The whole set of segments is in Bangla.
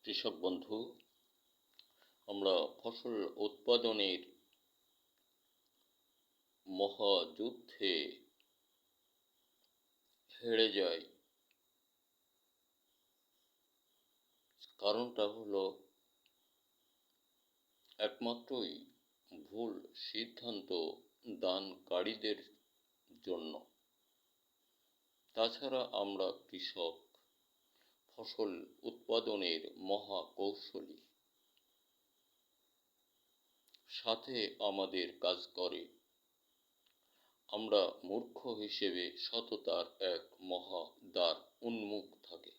কৃষক বন্ধু, আমরা ফসল উৎপাদনের মহাযুদ্ধে হেরে যাই। কারণটা হলো একমাত্রই ভুল সিদ্ধান্ত দানকারীদের জন্য। তাছাড়া আমরা কৃষক, ফসল উৎপাদনের মহাকৌশলী। সাথে আমাদের কাজ করে আমরা মূর্খ হিসেবে সততার এক মহাদ্বার উন্মুখ থাকে।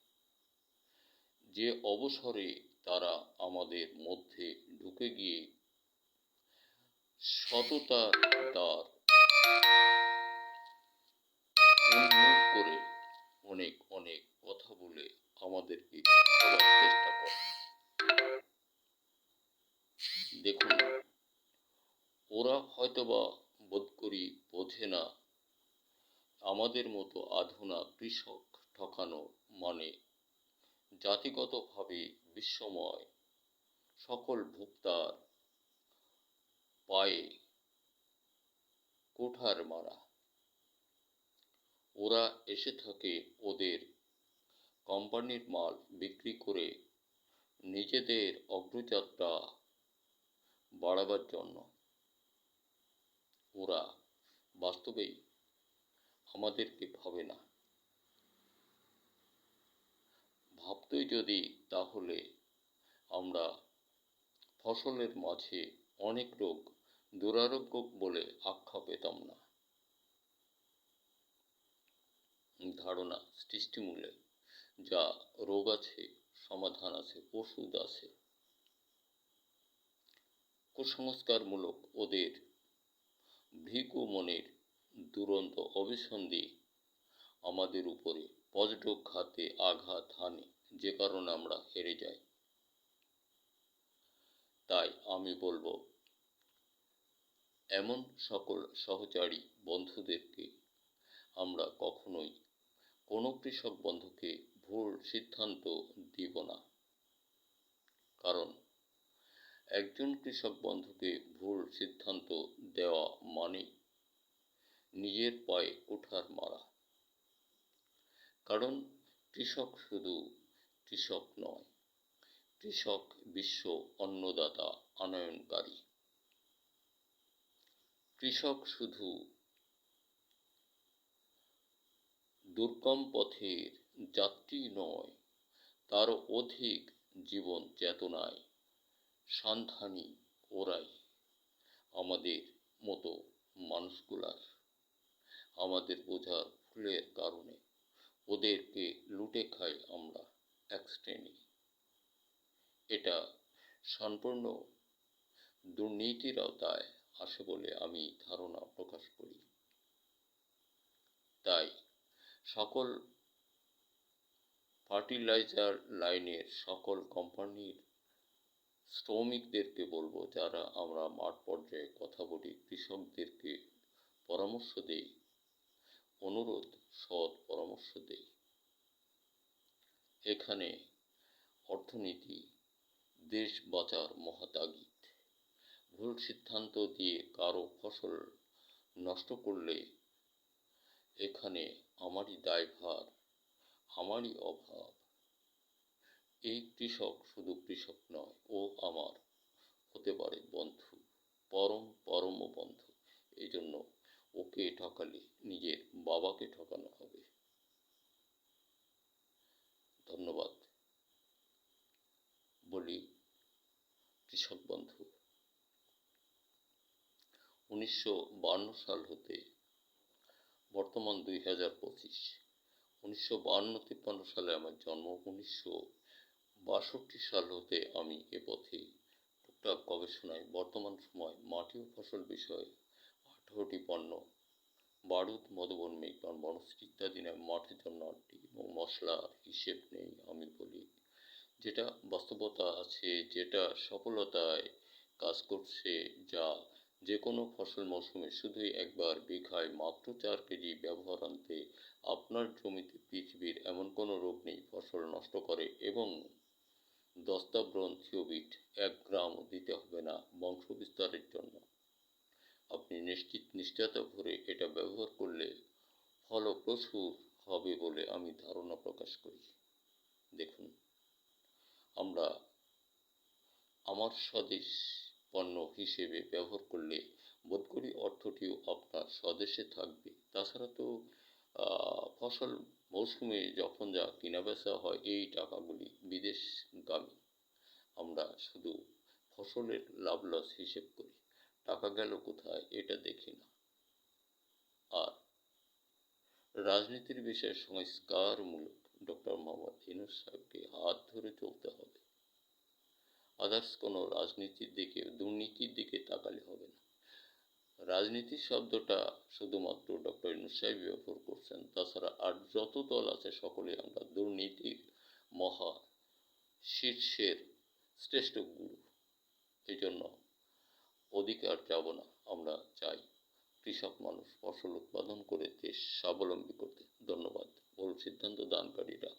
যে অবসরে তারা আমাদের মধ্যে ঢুকে গিয়ে সততার দ্বার উন্মুখ করে অনেক অনেক কথা বলে আমাদেরকে ঠকাবার চেষ্টা করে। দেখুন, ওরা হয়তোবা বোধ করি বোঝে না আমাদের মতো আধুনা কৃষক ঠকানো মানে জাতিগতভাবে বিশ্বময় সকল ভোক্তার পায়ে কুঠার মারা। ওরা এসে থাকে ওদের কোম্পানির মাল বিক্রি করে নিজেদের অগ্রযাত্রা বাড়াবার জন্য। ওরা বাস্তবেই আমাদেরকে ভাবে না। ভাবতই যদি, তাহলে আমরা ফসলের মাঝে অনেক রোগ দুরারোগ্য বলে আখ্যা পেতাম না। ধারণা সৃষ্টিমূলে যা রোগ আছে, সমাধান আছে, ওষুধ আছে। কুসংস্কারমূলক ওদের ভৃগু মনের দুরন্ত অভিসন্ধি আমাদের উপরে বজ্রঘাতে আঘাত হানে, যে কারণে আমরা হেরে যাই। তাই আমি বলবো, এমন সকল সহচারী বন্ধুদেরকে আমরা কখনোই কোনো কৃষক বন্ধুকে ভুল সিদ্ধান্ত দিব না। কারণ একজন কৃষক বন্ধুকে ভুল সিদ্ধান্ত দেওয়া মানে নিজের পায়ে কুঠার মারা। কারণ কৃষক শুধু কৃষক নয়, কৃষক বিশ্ব অন্নদাতা আনয়নকারী। কৃষক শুধু দুর্গম পথের যাত্রী নয়, তারও অধিক জীবন চেতনায় সন্ধানী ওরাই। আমাদের মতো মানুষগুলার আমাদের বোঝার ভুলের কারণে ওদেরকে লুটে খাই আমরা এক শ্রেণী। এটা সম্পূর্ণ দুর্নীতির আওতায় আসে বলে আমি ধারণা প্রকাশ করি। তাই সকল ফার্টিলাইজার লাইনের সকল কোম্পানির শ্রমিকদেরকে বলবো, যারা আমরা মাঠ পর্যায়ে কথা বলি, কৃষকদেরকে পরামর্শ দেই, অনুরোধ, সৎ পরামর্শ দেই। এখানে অর্থনীতি দেশ বাঁচার মহাতাগিদ। ভুল সিদ্ধান্ত দিয়ে কারো ফসল নষ্ট করলে এখানে আমারই দায়ভার, আমারই অভাব। এই কৃষক শুধু কৃষক নয়, ও আমার হতে পারে বন্ধু, পরম বন্ধু। এই জন্য ওকে ঠকালে নিজের বাবাকে ঠকানো হবে। ধন্যবাদ বলি কৃষক বন্ধু। 1952 সাল হতে বর্তমান 2025, 1952-53 সালে আমার জন্ম। 1962 সাল হতে আমি এ পথে টুকটাক গবেষণায় বর্তমান সময় মাটি ও ফসল বিষয়ে 18টি পণ্য, বারুদ, মধুবন, মেঘবান, বনশ্রী ইত্যাদি নয়, মাটির জন্য 8টি এবং মশলার হিসেব নেই। আমি বলি যেটা বাস্তবতা আছে, যেটা সফলতায় কাজ করছে, যা যে কোনো ফসল মৌসুমে শুধুই একবার বিঘায় মাত্র 4 কেজি ব্যবহার আনতে আপনার জমিতে পৃথিবীর এমন কোনো রোগ নেই ফসল নষ্ট করে এবং দস্তাব্রন থিওবিট 1 গ্রামও দিতে হবে না বংশ বিস্তারের জন্য। আপনি নিশ্চয়তা ভরে এটা ব্যবহার করলে ফলপ্রসূ হবে বলে আমি ধারণা প্রকাশ করি। দেখুন, আমরা আমার স্বদেশ পণ্য হিসেবে ব্যবহার করলে বোধ করি অর্থটিও আপনার স্বদেশে থাকবে। তাছাড়া তো ফসল মৌসুমে যখন যা কেনাবেচা হয় এই টাকাগুলি বিদেশগামী। আমরা শুধু ফসলের লাভ লস হিসেব করি, টাকা গেল কোথায় এটা দেখি না। আর রাজনীতির বিষয়ে সংস্কারমূলক ডক্টর মোহাম্মদ ইউনূস সাহেবকে হাত ধরে চলতে হবে। আদার্স কোনো রাজনীতির দিকে, দুর্নীতির দিকে তাকালে হবে না। রাজনীতি শব্দটা শুধুমাত্র ডক্টর ইউনূস সাহেব ব্যবহার করছেন, তাছাড়া আর যত দল আছে সকলে আমরা দুর্নীতির মহা শীর্ষের শ্রেষ্ঠ গুরু। এই জন্য অধিকার যাব না, আমরা চাই কৃষক মানুষ ফসল উৎপাদন করে দেশ স্বাবলম্বী করতে। ধন্যবাদ। ভুল সিদ্ধান্ত দানকারীরা